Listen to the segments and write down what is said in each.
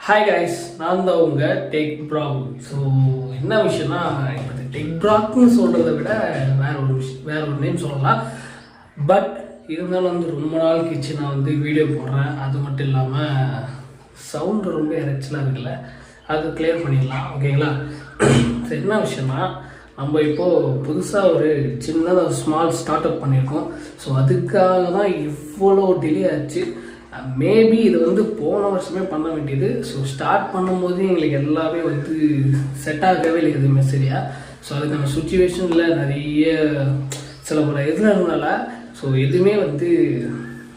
Hi guys, நான் தான் உங்கள் டெக் ப்ராக். ஸோ என்ன விஷயம்னா, இப்போ டெக் ப்ராக்னு சொல்கிறத விட வேற ஒரு நேம் சொல்லலாம். பட் இருந்தாலும் ரொம்ப நாள் கழிச்சு நான் வீடியோ போடுறேன். அது மட்டும் இல்லாமல் சவுண்டு ரொம்ப இறைச்சலாக இருக்குல்ல, அது கிளியர் பண்ணிடலாம். ஓகேங்களா? ஸோ என்ன விஷயம்னா, நம்ம இப்போது புதுசாக ஒரு சின்னதாக ஸ்மால் ஸ்டார்ட் அப் பண்ணியிருக்கோம். ஸோ அதுக்காக தான் இவ்வளோ டிலே ஆச்சு. மேபி இது போன வருஷமே பண்ண வேண்டியது. ஸோ ஸ்டார்ட் பண்ணும்போது எங்களுக்கு எல்லாமே செட் ஆகவே இல்லை எதுவுமே சரியா. ஸோ அதுக்கான சுச்சுவேஷனில் நிறைய சில பல எதிர்னால ஸோ எதுவுமே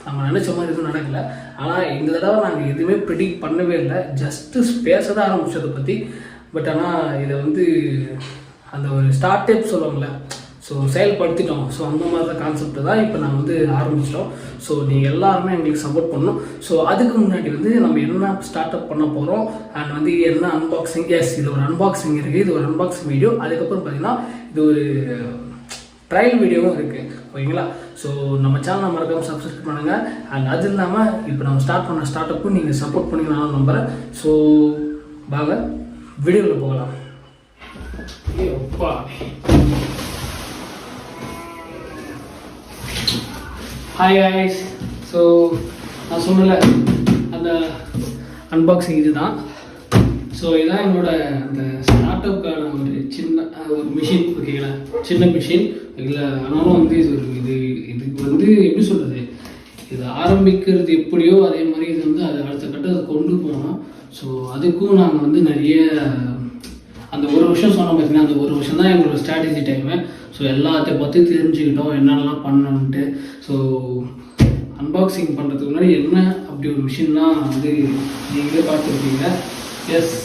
நம்ம நினச்ச மாதிரி எதுவும் நடக்கலை. ஆனால் இந்த தடவை நாங்கள் எதுவுமே ப்ரிடிக்ட் பண்ணவே இல்லை. ஜஸ்ட்டு பேச தான் ஆரம்பிச்சதை பற்றி. பட் ஆனால் இதை அந்த ஒரு ஸ்டார்ட் அப் சொல்லுவாங்களே, ஸோ செயல்படுத்திட்டோம். ஸோ அந்த மாதிரி தான் கான்செப்ட் தான் இப்போ நாங்கள் ஆரம்பிச்சிட்டோம். ஸோ நீங்கள் எல்லாருமே எங்களுக்கு சப்போர்ட் பண்ணணும். ஸோ அதுக்கு முன்னாடி நம்ம என்ன ஸ்டார்ட் அப் பண்ண போகிறோம் அண்ட் என்ன அன்பாக்சிங். எஸ், இது ஒரு அன்பாக்சிங் இருக்குது. இது ஒரு அன்பாக்சிங் வீடியோ. அதுக்கப்புறம் பார்த்தீங்கன்னா இது ஒரு ட்ரையல் வீடியோவும் இருக்குது. ஓகேங்களா? ஸோ நம்ம சேனலை மறக்காமல் சப்ஸ்கிரைப் பண்ணுங்கள். அண்ட் அது இல்லாமல் இப்போ நம்ம ஸ்டார்ட் பண்ண ஸ்டார்ட் அப்பும் நீங்கள் சப்போர்ட் பண்ணி நான் நம்புகிறேன். ஸோ வாங்க வீடியோவில் போகலாம். அப்பா, ஹாய் காய்ஸ். ஸோ நான் சொன்னல அந்த அன்பாக்சிங் இது தான். ஸோ இதுதான் என்னோட அந்த ஸ்டார்ட் அப்புக்கான ஒரு மிஷின். ஓகேங்களா? சின்ன மிஷின் இல்லை. ஆனாலும் இதுக்கு எப்படி சொல்கிறது, இது ஆரம்பிக்கிறது எப்படியோ அதே மாதிரி இது அது அடுத்த கட்டத்தை கொண்டு போகணும். ஸோ அதுக்கும் நாங்கள் நிறைய அந்த ஒரு வருஷம் சொன்னோம் பார்த்தீங்கன்னா, அந்த ஒரு வருஷம் தான் எங்களோட ஸ்ட்ராட்டஜி டைமு. ஸோ எல்லாத்தையும் பற்றி தெரிஞ்சுக்கிட்டோம் என்னென்னலாம் பண்ணணுன்ட்டு. ஸோ அன்பாக்சிங் பண்ணுறதுக்கு முன்னாடி என்ன அப்படி ஒரு மிஷின்னா நீங்களே பார்த்துருக்கீங்க. எஸ்,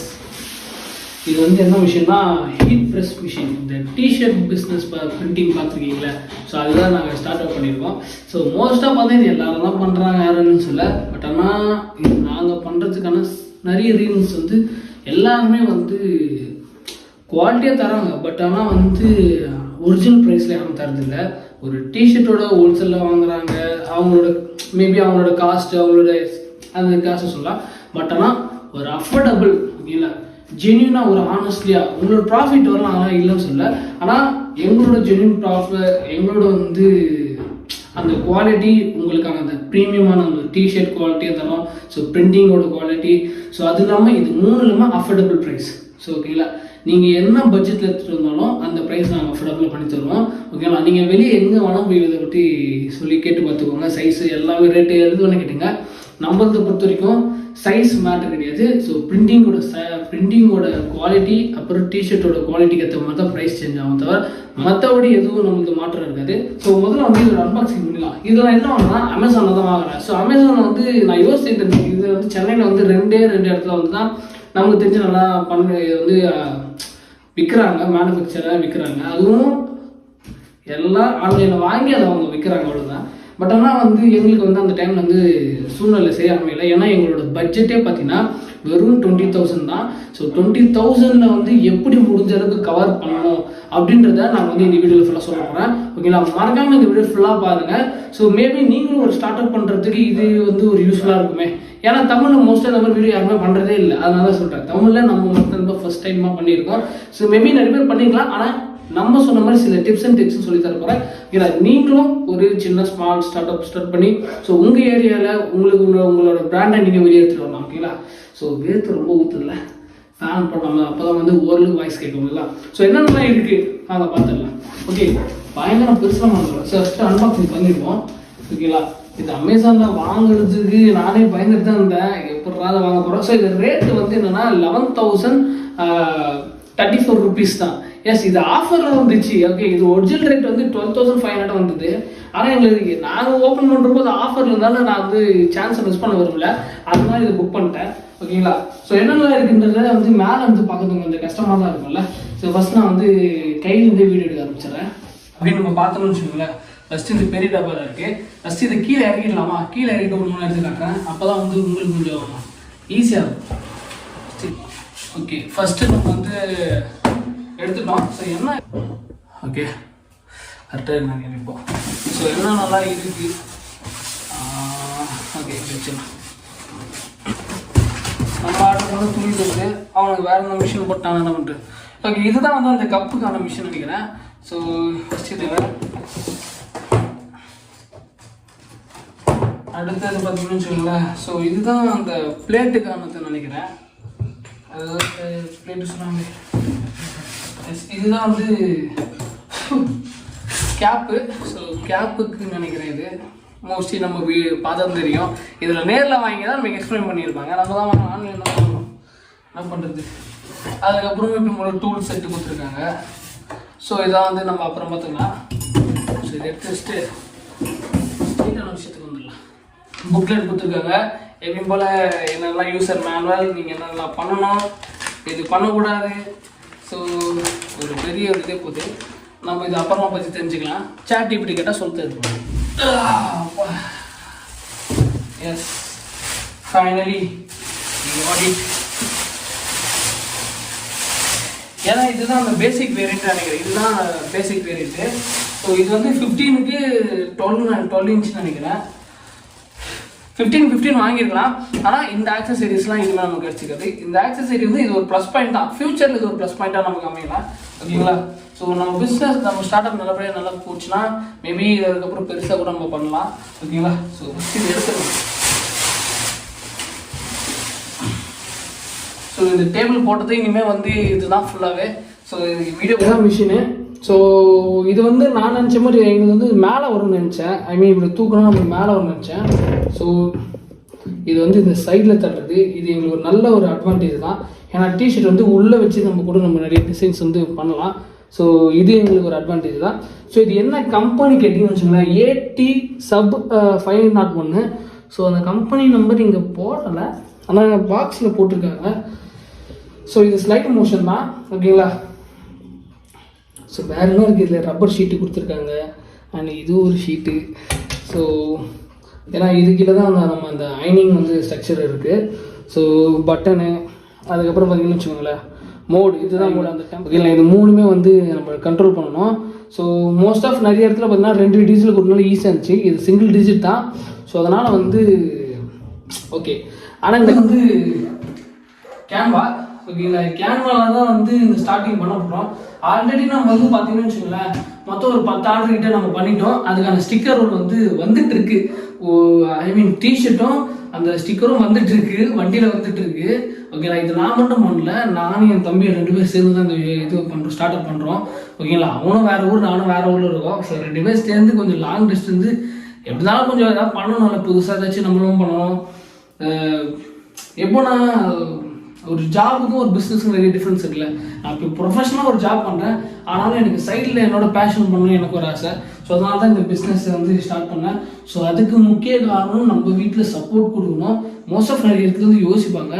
இது என்ன விஷயம்னா ஹீட் ப்ரெஸ் மிஷின். இந்த டிஷர்ட் பிஸ்னஸ் பிரிண்டிங் பார்த்துருக்கீங்களா? ஸோ அதுதான் நாங்கள் ஸ்டார்ட் அப் பண்ணியிருக்கோம். ஸோ மோஸ்ட்டாக பார்த்தா இது எல்லாரும் தான் பண்ணுறாங்க, யாருன்னு சொல்ல. பட் ஆனால் இது நாங்கள் பண்ணுறதுக்கான நிறைய ரீசன்ஸ் எல்லாருமே குவாலிட்டியாக தராங்க. பட் ஆனால் ஒரிஜினல் ப்ரைஸில் யாரும் தரதில்ல. ஒரு டிஷர்ட்டோட ஹோல்சேலில் வாங்குறாங்க. அவங்களோட காஸ்ட், அவங்களோட அந்த காஸ்ட்டு சொல்லலாம். பட் ஆனால் ஒரு அஃபோர்டபுள், ஓகேங்களா, ஜென்யூனாக ஒரு ஆனஸ்ட்லியாக உங்களோட ப்ராஃபிட் வரலாம். ஆனால் இல்லைன்னு சொல்ல. ஆனால் எங்களோட ஜென்யூன் ப்ராஃபிட், எங்களோட அந்த குவாலிட்டி உங்களுக்கான அந்த ப்ரீமியமான அந்த டிஷர்ட் குவாலிட்டியாக தரோம். So பிரிண்டிங்கோட quality. ஸோ அது இல்லாமல் இது 3 இல்லாமல் அஃபோர்டபுள் ப்ரைஸ். ஸோ ஓகேங்களா, நீங்கள் என்ன பட்ஜெட்டில் எடுத்துகிட்டு வந்தாலும் அந்த ப்ரைஸ் நாங்கள் அஃபோர்டபுளாக பண்ணி தருவோம். ஓகேங்களா? நீங்கள் வெளியே எங்கே வேணால் போய் இதை பற்றி சொல்லி கேட்டு பார்த்துக்கோங்க. சைஸு எல்லாமே ரேட்டு எது வேணால் கேட்டுங்க. நம்மளதை பொறுத்த வரைக்கும் சைஸ் மேட்டர் கிடையாது. ஸோ பிரிண்டிங்கோட குவாலிட்டி அப்புறம் டிஷர்ட்டோட குவாலிட்டிக்கு ஏற்ற மாதிரி தான் ப்ரைஸ் சேஞ்ச் ஆகும். தவிர மற்றபடி எதுவும் நம்மளுக்கு மாற்றம் இருக்காது. ஸோ முதல்ல இது ஒரு அன்பாக்சிங் பண்ணிடலாம். இதெல்லாம் என்ன வாங்கினா அமேசானில் தான் வாங்குறேன். ஸோ அமேசான் நான் யோசிச்சுட்டு இருந்தேன். இது சென்னையில் ரெண்டே இடத்துல தான் நமக்கு தெரிஞ்சு நல்லா விற்கிறாங்க, மேனுஃபேக்சராக விற்கிறாங்க. அதுவும் எல்லாம் ஆன்லைனில் வாங்கி அதை அவங்க விற்கிறாங்க, அவ்வளோதான். பட் ஆனால் எங்களுக்கு அந்த டைமில் சூழ்நிலை செய்ய அமையலை. ஏன்னா எங்களோட பட்ஜெட்டே பார்த்தீங்கன்னா வெறும் 20,000 தான். ஸோ 20,000 எப்படி முடிஞ்ச அளவுக்கு கவர் பண்ணணும் அப்படின்றத நான் இந்த வீடியோவில் ஃபுல்லாக சொல்ல போகிறேன். ஓகேங்களா? மறக்காமல் இந்த வீடியோ ஃபுல்லாக பாருங்கள். ஸோ மேபி நீங்களும் ஒரு ஸ்டார்ட் அப் பண்ணுறதுக்கு இது ஒரு யூஸ்ஃபுல்லாக இருக்குமே. ஏன்னா தமிழில் மோஸ்ட்டாக இந்த மாதிரி வீடியோ யாருமே பண்ணுறதே இல்லை. அதனால தான் சொல்கிறேன். தமிழில் நம்ம மட்டும் ஃபர்ஸ்ட் டைமாக பண்ணியிருக்கோம். ஸோ மேபி நிறைய பேர் பண்ணிக்கலாம். ஆனால் நம்ம சொன்ன மாதிரி சில டிப்ஸ் அண்ட் ட்ரிக்ஸ் சொல்லி தர போகிறேன். ஏன்னா நீங்களும் ஒரு சின்ன ஸ்மால் ஸ்டார்ட் பண்ணி ஸோ உங்கள் ஏரியாவில் உங்களோட பிராண்டை நீங்கள் வெளியே எடுத்துகிட்டு வரலாம். ஓகேங்களா? ஸோ வேர்த்து ரொம்ப ஊற்றுல ஃபேன் போடாமல் அப்போ தான் ஓரளவுக்கு வாய்ஸ் கேட்குங்களா. ஸோ என்னென்ன இருக்குது அதை பார்த்துடலாம். ஓகே, பயங்கரம் பெருசாக வாங்குறோம். ஸோ ஃபஸ்ட்டு அன்பாக்சிங் பண்ணிடுவோம். ஓகேங்களா? இது அமேசானில் வாங்குறதுக்கு நானே பயந்துட்டு தான் இருந்தேன், எப்படினால வாங்க போகிறோம். ஸோ இது ரேட்டு என்னென்னா 11,034 rupees தான். எஸ், இது ஆஃபரில் வந்துச்சு. ஓகே, இது ஒரிஜினல் ரேட் 12,500 வந்தது. ஆனால் எங்களுக்கு நாங்கள் ஓப்பன் பண்ணுறப்போ ஆஃபரில் இருந்தாலும் நான் சான்ஸை மிஸ் பண்ண விரும்பல. அதனால இதை புக் பண்ணிட்டேன். ஓகேங்களா? ஸோ என்னென்ன இருக்குன்றத மேலே பார்க்கறதுங்க கொஞ்சம் கஷ்டமாக தான் இருக்கும்ல. ஸோ ஃபஸ்ட் நான் கையிலேருந்து வீடியோ எடுக்க ஆரம்பிச்சிடறேன். அப்படின்னு நம்ம பார்த்தோம்னு வச்சுக்கோங்களேன். ஃபஸ்ட்டு இந்த பெரிய டப்பாவில் இருக்குது. ஃபஸ்ட்டு இதை கீழே இறக்கிடலாமா? கீழே இறக்கிட்டு ஒரு மூணு எடுத்து காட்டுறேன். அப்போ தான் உங்களுக்கு கொஞ்சம் ஈஸியாக இருக்கும். ஓகே, ஃபஸ்ட்டு நம்ம எடுத்துட்டோம். ஸோ என்ன ஓகே கரெக்டாக நாங்கள் நினைப்போம். ஸோ என்ன நல்லா இருக்குது. ஓகே வச்சுக்கலாம். நம்ம ஆர்டர் பண்ண துணி தருது, அவனுக்கு வேறு எந்த மிஷின் போட்டாங்க என்ன பண்ணுறது. ஓகே, இதுதான் வந்து அந்த கப்புக்கான மிஷின் நினைக்கிறேன். ஸோ ஃபஸ்ட்டு இது அடுத்தது பார்த்தீங்கன்னு வச்சுக்கோங்களேன். ஸோ இதுதான் அந்த பிளேட்டுக்கானது நினைக்கிறேன். அதாவது பிளேட்டு சொன்னாங்க. இதுதான் வந்து கேப்பு. ஸோ கேப்புக்கு நினைக்கிறேன். இது மோஸ்ட்லி நம்ம பார்த்தா தெரியும். இதில் நேரில் வாங்கி தான் நமக்கு எக்ஸ்பிளைன் பண்ணியிருப்பாங்க. நம்ம தான் ஆன்லைன் தான் பண்ணணும், என்ன பண்ணுறது. அதுக்கப்புறம் இப்போ ஒரு டூல் செட்டு கொடுத்துருக்காங்க. ஸோ இதான் வந்து நம்ம அப்புறம் பார்த்துக்கலாம். ஸோ இதை எடுத்து வச்சுட்டு ஸ்ட்ரெயிட்டான விஷயத்துக்கு வந்துடலாம். புக்லெட் கொடுத்துருக்காங்க எப்பயும் போல், என்னெல்லாம் யூசர் மேனுவல், நீங்கள் என்னெல்லாம் பண்ணணும், இது பண்ணக்கூடாது. ஸோ ஒரு பெரிய ஒரு இதே போகுது. நம்ம இது அப்புறமா பற்றி தெரிஞ்சுக்கலாம். சாட் இப்படி கேட்டால் சொல்லிட்டு இருக்கணும். Yes, finally got it. ஏன்னா இதுதான் அந்த பேசிக் வேரியண்ட் நினைக்கிறேன். இதுதான் பேசிக் வேரியண்ட்டு. ஸோ இது வந்து 15க்கு 12 இன்ச் நினைக்கிறேன். 15 வாங்கியிருக்கலாம். ஆனால் இந்த ஆக்சசரிஸ்லாம் இதுலாம் நமக்கு கிடச்சிக்காது. இந்த ஆக்சசரி வந்து இது ஒரு ப்ளஸ் பாயிண்ட் தான். ஃபியூச்சரில் இது ஒரு ப்ளஸ் பாயிண்ட்டாக நமக்கு அமையலாம். ஓகேங்களா. ஸோ நம்ம பிஸ்னஸ், நம்ம ஸ்டார்ட் அப் நல்லபடியாக நல்லா போச்சுன்னா மேபி அதுக்கப்புறம் பெருசாக கூட நம்ம பண்ணலாம். ஓகேங்களா. ஸோ ஃபஸ்ட் இது எடுத்துக்கலாம். ஸோ இந்த டேபிள் போட்டது இனிமேல் வந்து இதுதான் ஃபுல்லாகவே. ஸோ வீடியோ தான் மிஷினு. ஸோ இது வந்து நான் நினச்ச மாதிரி எங்களுக்கு வந்து மேலே வரும்னு நினச்சேன். ஐ மீன் இப்படி தூக்கணும் நம்ம மேலே வரும்னு நினச்சேன். ஸோ இது வந்து இந்த சைடில் தட்டுறது, இது எங்களுக்கு ஒரு நல்ல ஒரு அட்வான்டேஜ் தான். ஏன்னா டிஷர்ட் வந்து உள்ளே வச்சு நம்ம கூட நம்ம நிறைய டிசைன்ஸ் வந்து பண்ணலாம். ஸோ இது எங்களுக்கு ஒரு அட்வான்டேஜ் தான். ஸோ இது என்ன கம்பெனி கேட்டிங்கன்னு வச்சுக்கோங்களேன், AT-501. ஸோ அந்த கம்பெனி நம்பர் இங்கே போடலை, ஆனால் பாக்ஸில் போட்டிருக்காங்க. ஸோ இது ஸ்லைட் மோஷன் தான். ஓகேங்களா. ஸோ வேறு என்ன இருக்குது, இதில் ரப்பர் ஷீட்டு கொடுத்துருக்காங்க. அண்ட் இது ஒரு ஷீட்டு. ஸோ ஏன்னா இது கீழே தான் நம்ம அந்த அயனிங் வந்து ஸ்ட்ரக்சர் இருக்குது. ஸோ பட்டனு, அதுக்கப்புறம் பார்த்தீங்கன்னு வச்சுக்கோங்களேன் மோடு, இதுதான் மோடு. அந்த டைம் ஓகேங்களா. இது மூணுமே வந்து நம்ம கண்ட்ரோல் பண்ணணும். ஸோ மோஸ்ட் ஆஃப் நிறைய இடத்துல பார்த்தீங்கன்னா 2 டிஜிட்டில் கொடுத்தனால ஈஸியாக இருந்துச்சு. இது சிங்கிள் டிஜிட் தான். ஸோ அதனால் வந்து ஓகே. ஆனால் இந்த வந்து கேன்வா, ஓகேங்களா. கேன்வாவில் தான் வந்து இந்த ஸ்டார்டிங் பண்ண போகிறோம். ஆல்ரெடி நம்ம வந்து பார்த்தீங்கன்னு வச்சுக்கோங்களேன் மொத்தம் ஒரு 10 ஆர்டர் கிட்ட நம்ம பண்ணிட்டோம். அதுக்கான ஸ்டிக்கர் ரோல் வந்து வந்துட்டு இருக்கு. ஐ மீன் டிஷர்ட்டும் அந்த ஸ்டிக்கரும் வந்துட்டு இருக்கு, வண்டியில் வந்துட்டு இருக்கு. ஓகேங்களா. இது நான் மட்டும் பண்ணல, நானும் என் தம்பி 2 பேர் சேர்ந்து தான் இந்த இது பண்ணுறோம், ஸ்டார்ட் அப் பண்ணுறோம். ஓகேங்களா. அவனும் வேறு ஊர், நானும் வேறு ஊரில் இருக்கோம். ஸோ 2 பேர் சேர்ந்து கொஞ்சம் லாங் டிஸ்டன்ஸு எப்படினாலும் கொஞ்சம் ஏதாவது பண்ணணும், புதுசாக ஏதாச்சும் நம்மளும் பண்ணணும். எப்போனா ஒரு ஜாபுக்கும் ஒரு பிஸ்னஸுக்கும் நிறைய டிஃப்ரென்ஸ் இருக்குல்ல. நான் இப்போ ப்ரொஃபஷனலாக ஒரு ஜாப் பண்ணுறேன், ஆனாலும் எனக்கு சைடில் என்னோட பேஷன் பண்ணணும் எனக்கு ஒரு ஆசை. ஸோ அதனால தான் இந்த பிஸ்னஸை வந்து ஸ்டார்ட் பண்ணேன். ஸோ அதுக்கு முக்கிய காரணம் நம்ம வீட்டில் சப்போர்ட் கொடுக்கணும். மோஸ்ட் ஆஃப் நிறைய இடத்துல வந்து யோசிப்பாங்க,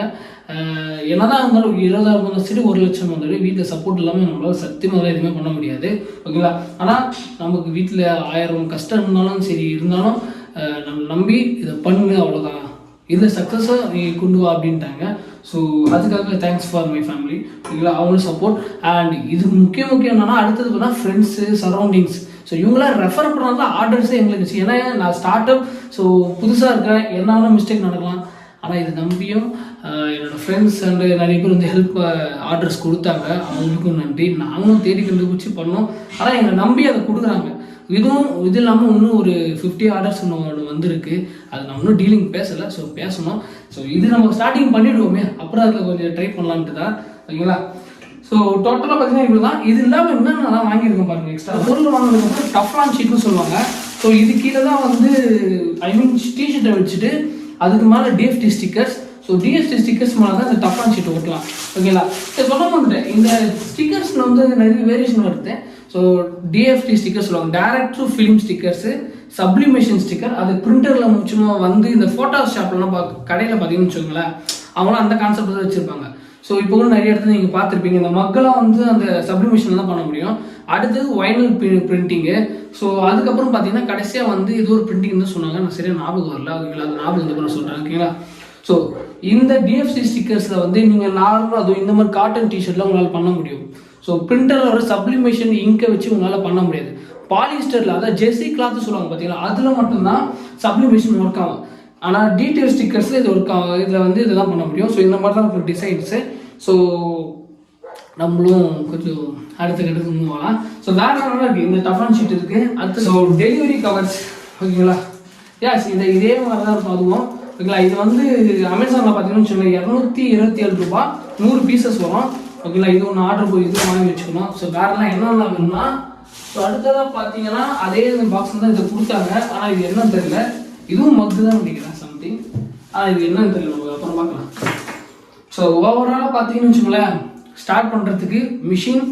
என்னதான் இருந்தாலும் 20,000 இருந்தாலும் சரி, 1,00,000 இருந்தாலும் வீட்டில் சப்போர்ட் இல்லாமல் நம்மளால் சத்தியமாக எதுவுமே பண்ண முடியாது. ஓகேங்களா. ஆனால் நமக்கு வீட்டில் 1000 கஷ்டம் இருந்தாலும் சரி, இருந்தாலும் நம்ம நம்பி இதை பண்ணு, அவ்வளோதான், இதில் சக்ஸஸாக நீ கொண்டு வா அப்படின்ட்டாங்க. ஸோ அதுக்காக தேங்க்ஸ் ஃபார் மை ஃபேமிலி. ஓகேங்களா. அவங்களும் சப்போர்ட். அண்ட் இது முக்கியம் என்னன்னா அடுத்தது பார்த்தா ஃப்ரெண்ட்ஸு, சரௌண்டிங்ஸ். ஸோ இவங்களாம் ரெஃபர் பண்ணால் தான் ஆர்டர்ஸே எங்களுக்கு. ஏன்னா நான் ஸ்டார்ட் அப், ஸோ புதுசாக இருக்கேன், என்ன மிஸ்டேக் நடக்கலாம். ஆனால் இது நம்பியும் என்னோடய ஃப்ரெண்ட்ஸ் அண்டு நிறைய பேர் வந்து ஹெல்ப் ஆர்டர்ஸ் கொடுத்தாங்க. அவங்களுக்கும் நன்றி. நாங்களும் தேடி கண்டுபிடிச்சி பண்ணோம். ஆனால் எங்களை நம்பி அதை கொடுக்குறாங்க. இது இல்லாமல் இன்னும் ஒரு 50 ஆர்டர்ஸ் ஒன்று வந்திருக்கு. அது நம்ம இன்னும் டீலிங் பேசலை. ஸோ பேசணும். ஸோ இது நம்ம ஸ்டார்டிங் பண்ணிவிடுவோமே, அப்புறம் அதில் கொஞ்சம் ட்ரை பண்ணலான்ட்டு தான். ஓகேங்களா. ஸோ டோட்டலாக பார்த்தீங்கன்னா இப்படி தான். இது இல்லாமல் இன்னும் நான் வாங்கியிருக்கேன் பாருங்கள். எக்ஸ்ட்ரா பொருள் வாங்கினதுக்கு டஃப்லான் ஷீட்னு சொல்லுவாங்க. ஸோ இது கீழே தான் வந்து ஐ மீன் டிஷர்ட்டை வச்சுட்டு அதுக்கு மேலே TFT stickers. So TFT stickers மேலே தான் இந்த டஃப்லான் ஷீட் ஓட்டலாம். ஓகேங்களா. சரி சொல்ல வந்துட்டேன், இந்த ஸ்டிக்கர்ஸில் வந்து நிறைய வேரியேஷன் வருது. ஸோ டிஎஃப்டி ஸ்டிக்கர் சொல்லுவாங்க, direct to film stickers, sublimation sticker. அது பிரிண்டரில் முக்கியமாக வந்து இந்த ஃபோட்டோ ஷாப்லாம் கடையில் பார்த்தீங்கன்னு வச்சுக்கோங்களேன், அவங்களாம் அந்த கான்செப்ட் தான் வச்சுருப்பாங்க. ஸோ இப்போ கூட நிறைய இடத்துல நீங்கள் பார்த்துருப்பீங்க, இந்த மக்களாக வந்து அந்த சப்ளிமேஷன் தான் பண்ண முடியும். அடுத்தது வைனல் பிரிண்டிங்கு. ஸோ அதுக்கப்புறம் பார்த்தீங்கன்னா கடைசியாக வந்து இது ஒரு பிரிண்டிங் தான் சொன்னாங்க, நான் சரியாக ஞாபகம் வரல. ஓகேங்களா. அது ஞாபகம் வந்து பண்ண சொல்கிறேன். ஓகேங்களா. ஸோ இந்த டிஎஃப்சி ஸ்டிக்கர்ஸில் வந்து நீங்கள் நார்மலாக அதுவும் இந்த மாதிரி காட்டன் டிஷர்ட்டில் உங்களால் பண்ண முடியும். ஸோ பிரிண்டரில் ஒரு சப்ளிமேஷன் இங்கை வச்சு உங்களால் பண்ண முடியாது. பாலிஸ்டரில், அதாவது ஜெர்சி கிளாத்து சொல்லுவாங்க பார்த்தீங்களா, அதில் மட்டும்தான் சப்ளிமேஷன் ஒர்க் ஆகும். ஆனால் டீட்டெயில் ஸ்டிக்கர்ஸில் இது ஒரு இதில் வந்து இதெல்லாம் பண்ண முடியும். ஸோ இந்த மாதிரி தான் ஒரு டிசைன்ஸு. ஸோ நம்மளும் கொஞ்சம் அடுத்த கட்டத்துக்கு மூவ் ஆகலாம். ஸோ வேறு நல்லா இருக்குது. இந்த டஃபன் ஷீட் இருக்குது. அடுத்து ஸோ டெலிவரி கவர்ஸ் ஓகேங்களா. யாஸ் இதே மாதிரி தான் இருக்கும் அதுவும் ஓகேங்களா. இது வந்து அமேசானில் பார்த்தீங்கன்னு வச்சுக்கோங்க 227 ரூபா 100 பீசஸ் வரும் ஓகேங்களா. இது ஒன்று ஆர்டர் போய் இது வாங்கி வச்சுக்கணும். ஸோ வேறெல்லாம் என்னெல்லாம் வேணும்னா ஸோ அடுத்ததாக பார்த்தீங்கன்னா அதே பாக்ஸில் தான் இதை கொடுத்தாங்க. ஆனால் இது என்னன்னு தெரியல. இதுவும் மக்கு தான் நினைக்கிறேன் சம்திங். ஆனால் இது என்னன்னு தெரியல, நமக்கு அப்புறம் பார்க்கலாம். ஸோ ஓவராலாக பார்த்தீங்கன்னு வச்சுக்கோங்களேன் ஸ்டார்ட் பண்ணுறதுக்கு மிஷின்.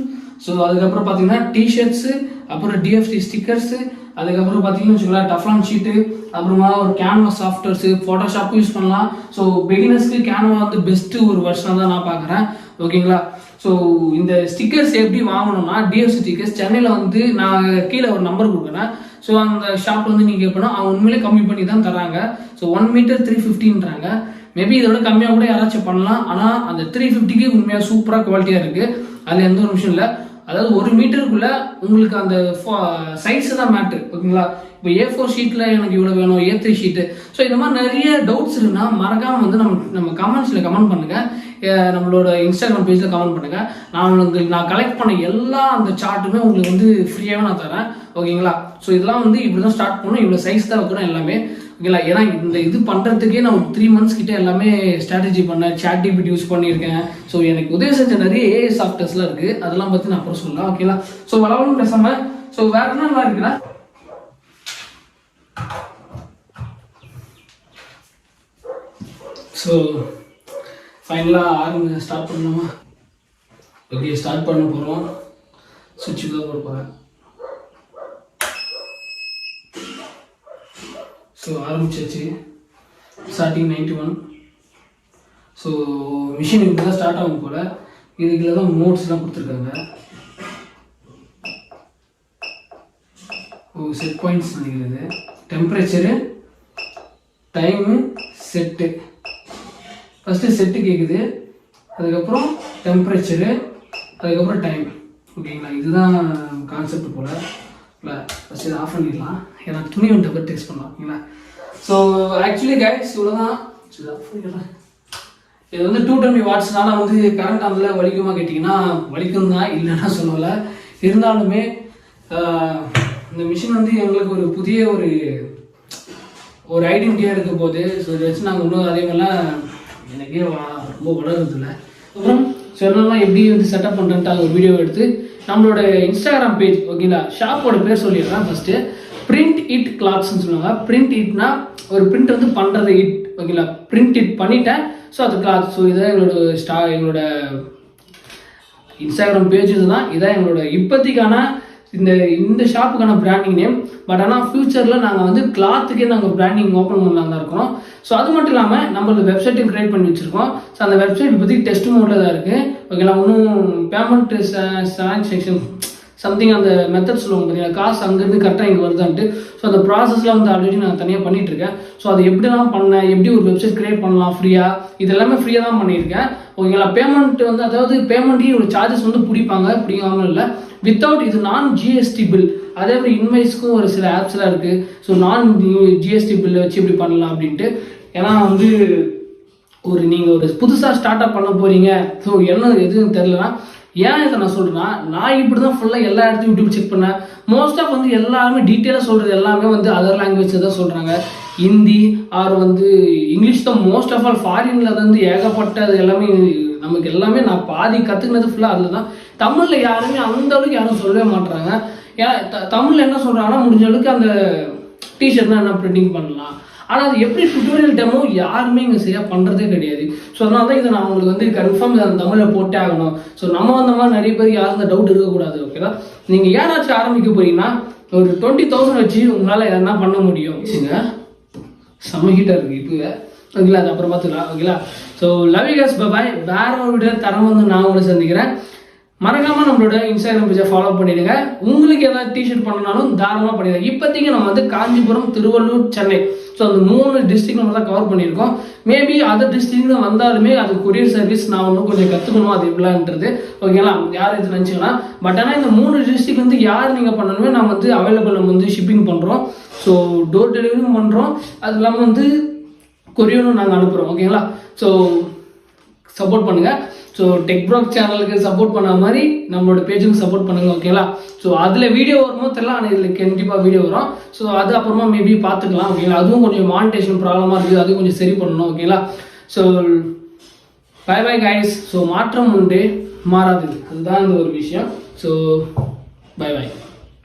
ஸோ அதுக்கப்புறம் பார்த்தீங்கன்னா டிஷர்ட்ஸு, அப்புறம் டிஎஃப்டி ஸ்டிக்கர்ஸு, அதுக்கப்புறம் பார்த்தீங்கன்னு வச்சுக்கோங்களேன் டஃப்லான் ஷீட்டு, அப்புறமா ஒரு கேன்வா சாஃப்ட்வேர்ஸு, ஃபோட்டோஷாப்பும் யூஸ் பண்ணலாம். ஸோ பிகினர்ஸ்க்கு கேன்வா வந்து பெஸ்ட்டு ஒரு வருஷம் தான் நான் பார்க்குறேன் ஓகேங்களா. ஸோ இந்த ஸ்டிக்கர்ஸ் எப்படி வாங்கணும்னா டிஎஃப்டி ஸ்டிக்கர்ஸ் சென்னையில் வந்து நான் கீழே ஒரு நம்பர் கொடுக்குறேன். ஸோ அந்த ஷாப்பில் வந்து நீங்கள் கேட்போனா அவங்க உண்மையிலே கம்மி பண்ணி தான் தராங்க. So 1 metre 350ன்றாங்க. மேபி இதோட கம்மியாக கூட யாராச்சும் பண்ணலாம். ஆனால் அந்த 350க்கு உண்மையாக சூப்பராக குவாலிட்டியாக இருக்குது. அதில் எந்த ஒரு விஷயம் இல்லை. அதாவது 1 மீட்டருக்குள்ள உங்களுக்கு அந்த சைஸ் தான் மேட்ரு ஓகேங்களா. இப்போ A4 ஷீட்டில் எனக்கு இவ்வளோ வேணும், A3 ஷீட்டு. ஸோ இந்த மாதிரி நிறைய டவுட்ஸ் இருக்குன்னா மறக்காமல் வந்து நம்ம கமெண்ட்ஸில் கமெண்ட் பண்ணுங்கள். நம்மளோட இன்ஸ்டாகிராம் பேஜில் கமெண்ட் பண்ணுங்கள். நான் கலெக்ட் பண்ண எல்லா அந்த சார்ட்டுமே உங்களுக்கு வந்து ஃப்ரீயாகவே நான் தரேன் ஓகேங்களா. ஸோ இதெல்லாம் வந்து இப்படி தான் ஸ்டார்ட் பண்ணணும். இவ்வளோ சைஸ் தான் வைக்கணும் எல்லாமே ஓகேங்களா. ஏன்னா இந்த இது பண்ணுறதுக்கே நான் 3 மந்த்ஸ் கிட்டே எல்லாமே ஸ்ட்ராட்டஜி பண்ணேன். ChatGPT யூஸ் பண்ணியிருக்கேன். ஸோ எனக்கு உதவி செஞ்ச நிறைய AI சாஃப்ட்வேர்ஸ்லாம் இருக்குது. அதெல்லாம் பற்றி நான் அப்புறம் சொல்லலாம் ஓகேங்களா. ஸோ வளவலும் பேசாமல் ஸோ வேறு என்ன நல்லா இருக்குன்னா ஸோ ஃபைனலாக ஸ்டார்ட் பண்ணலாமா? ஓகே ஸ்டார்ட் பண்ண போகிறோம். சுவிட்சு தான் போட போகிறேன். ஸோ ஆரம்பிச்சாச்சு. ஸ்டார்டிங் 91. ஸோ மிஷின் இப்படி தான் ஸ்டார்ட் ஆகும் போல். இதுக்குள்ள தான் மோட்ஸ்லாம் கொடுத்துருக்காங்க. செட் பாயிண்ட்ஸ் நினைக்கிறது temperature, time, set. First set கேட்குது, அதுக்கப்புறம் டெம்பரேச்சரு, அதுக்கப்புறம் டைம் ஓகேங்களா. இதுதான் கான்செப்ட் போல். இல்லை ஃபஸ்ட் இதை ஆஃப் பண்ணிடலாம். ஏன்னா துணி வந்துட்டு பற்றி டெக்ஸ்ட் பண்ணலாம் ஓகேங்களா. ஸோ ஆக்சுவலி கைஸ் இவ்வளோதான். இது வந்து 220 வாட்ஸ்னால வந்து கரண்ட் அதில் வலிக்குமா கேட்டிங்கன்னா வலிக்கும் தான், இல்லைன்னா சொல்லலை. இருந்தாலுமே இந்த மிஷின் வந்து எங்களுக்கு ஒரு புதிய ஒரு ஐடென்டிட்டியாக இருக்க போகுது. ஸோ இதை வச்சு நாங்கள் இன்னும் அதே மாதிரிலாம் எனக்கே ரொம்ப வளருதில்லை. அப்புறம் ஸோ என்னெல்லாம் எப்படி வந்து செட்டப் பண்ணுறேன்ட்டு அது ஒரு வீடியோ எடுத்து நம்மளோட இன்ஸ்டாகிராம் பேஜ் ஓகேங்களா. ஷாப்போட பேர் சொல்லிடுறேன். ஃபஸ்ட்டு பிரிண்ட் இட் கிளாத்ஸ்ன்னு சொல்லுவாங்க. பிரிண்ட் இட்னா ஒரு பிரிண்ட் வந்து பண்ணுறது இட் ஓகேங்களா. பிரிண்ட் இட் பண்ணிட்டேன். ஸோ அது கிளாத். ஸோ இதான் எங்களோட இன்ஸ்டாகிராம் பேஜ் இதுதான். இதான் எங்களோட இப்போதைக்கான இந்த ஷாப்புக்கான பிராண்டிங் நேம். பட் ஆனால் ஃபியூச்சரில் நாங்கள் வந்து கிளாத்துக்கே நாங்கள் பிராண்டிங் ஓப்பன் பண்ணலாம் தான் இருக்கிறோம். ஸோ அது மட்டும் இல்லாமல் நம்மளோட வெப்சைட்டும் க்ரியேட் பண்ணி வச்சுருக்கோம். ஸோ அந்த வெப்சைட் இப்போதைக்கு டெஸ்ட் மோடில் தான் இருக்குது ஓகேங்களா. இன்னும் பேமெண்ட் டிரான்சாக்ஷன் சம்திங் அந்த மெத்தட் சொல்லுவாங்க பார்த்தீங்கன்னா, காசு அங்கேருந்து கரெக்டாக இங்கே வருதான்ட்டு. ஸோ அந்த ப்ராசஸ்லாம் வந்து ஆல்ரெடி நான் தனியாக பண்ணிகிட்ருக்கேன். ஸோ அது எப்படிலாம் பண்ணேன், எப்படி ஒரு வெப்சைட் க்ரியேட் பண்ணலாம் ஃப்ரீயாக, இது எல்லாமே ஃப்ரீயாக தான் பண்ணியிருக்கேன் ஓகேங்களா. பேமெண்ட் வந்து அதாவது பேமெண்ட்டையும் ஒரு சார்ஜஸ் வந்து பிடிக்காமல் இல்லை. வித்தவுட் இது நான் GST பில். அதே மாதிரி இன்வைஸ்க்கும் ஒரு சில ஆப்ஸ்லாம் இருக்குது. ஸோ நான் GST பில்லை வச்சு இப்படி பண்ணலாம் அப்படின்ட்டு. ஏன்னா வந்து நீங்கள் ஒரு புதுசாக ஸ்டார்ட் அப் பண்ண போகிறீங்க. ஸோ என்ன எதுன்னு தெரிலனா ஏன் இதை நான் சொல்கிறேன்னா, நான் இப்படி தான் ஃபுல்லாக எல்லா இடத்தையும் யூடியூப் செக் பண்ணேன். மோஸ்ட் ஆஃப் வந்து எல்லாருமே டீட்டெயிலாக சொல்கிறது எல்லாமே வந்து அதர் லாங்குவேஜ் தான் சொல்கிறாங்க. ஹிந்தி ஆர் வந்து இங்கிலீஷ் தான் மோஸ்ட் ஆஃப் ஆல். ஃபாரினில் வந்து ஏகப்பட்டது எல்லாமே நமக்கு எல்லாமே நான் பாதி கற்றுக்கினது ஃபுல்லாக அதில் தான். தமிழில் யாருமே அந்த அளவுக்கு யாரும் சொல்லவே மாட்டுறாங்க. ஏன் தமிழில் என்ன சொல்கிறாங்கன்னா, முடிஞ்ச அளவுக்கு அந்த டிஷர்ட்னா என்ன பிரிண்டிங் பண்ணலாம். ஆனால் அது எப்படி டுட்டோரியல் டெமோ யாருமே இங்கே சரியாக பண்ணுறதே கிடையாது. ஸோ அதனால தான் இதை நான் உங்களுக்கு வந்து கன்ஃபார்ம் இதை அந்த தமிழில் போட்டே ஆகணும். ஸோ நம்ம அந்த மாதிரி நிறைய பேர் யாரும் இந்த டவுட் இருக்கக்கூடாது ஓகேதா. நீங்கள் யாராச்சும் ஆரம்பிக்க போறீங்கன்னா ஒரு 20,000 வச்சு உங்களால் எதனா பண்ண முடியும். சரிங்க, செம்ம ஹீட்டாக இருக்குது இப்போவே ஓகேங்களா. அது அப்புறம் பார்த்துக்கலாம் ஓகேங்களா. So love you guys, bye bye. வேற ஒரு வீடியோ தரம் வந்து நான் உங்களை சந்திக்கிறேன். மறக்காமல் நம்மளோட இன்ஸ்டாகிராம் பேஜை ஃபாலோ பண்ணிடுங்க. உங்களுக்கு ஏதாவது டிஷர்ட் பண்ணனாலும் தாராளமாக பண்ணிடுங்க. இப்போதைக்கு நம்ம வந்து காஞ்சிபுரம், திருவள்ளூர், சென்னை ஸோ அந்த 3 டிஸ்ட்ரிக்ட் நம்ம தான் கவர் பண்ணியிருக்கோம். மேபி அதர் டிஸ்ட்ரிக்ட் வந்தாலுமே அது கொரியர் சர்வீஸ் நான் இன்னும் கொஞ்சம் கற்றுக்கணும் அது எப்படிலான்றது ஓகேங்களா. யார் இது நினச்சிக்கலாம். பட் ஆனால் இந்த 3 டிஸ்ட்ரிக்ட் வந்து யார் நீங்கள் பண்ணணுமே நம்ம வந்து அவைலபிள் நம்ம வந்து ஷிப்பிங் பண்ணுறோம். ஸோ டோர் டெலிவரியும் பண்ணுறோம். அது இல்லாமல் வந்து கொரியரும் நாங்கள் அனுப்புகிறோம். ஓகேங்களா? ஸோ சப்போர்ட் பண்ணுங்கள். ஸோ டெக் ப்ராக் சேனலுக்கு சப்போர்ட் பண்ண மாதிரி நம்மளோட பேஜுக்கு சப்போர்ட் பண்ணுங்கள். ஓகேங்களா? ஸோ அதில் வீடியோ வருமோ தெரியல, ஆனால் இதில் கண்டிப்பாக வீடியோ வரும். ஸோ அது அப்புறமா மேபி பார்த்துக்கலாம். ஓகேங்களா? அதுவும் கொஞ்சம் மானிட்டேஷன் ப்ராப்ளமாக இருக்குது, அதுவும் கொஞ்சம் சரி பண்ணணும். ஓகேங்களா? So bye bye guys. So மாற்றம் உண்டு, மாறாது, அதுதான் இந்த ஒரு விஷயம். So bye by.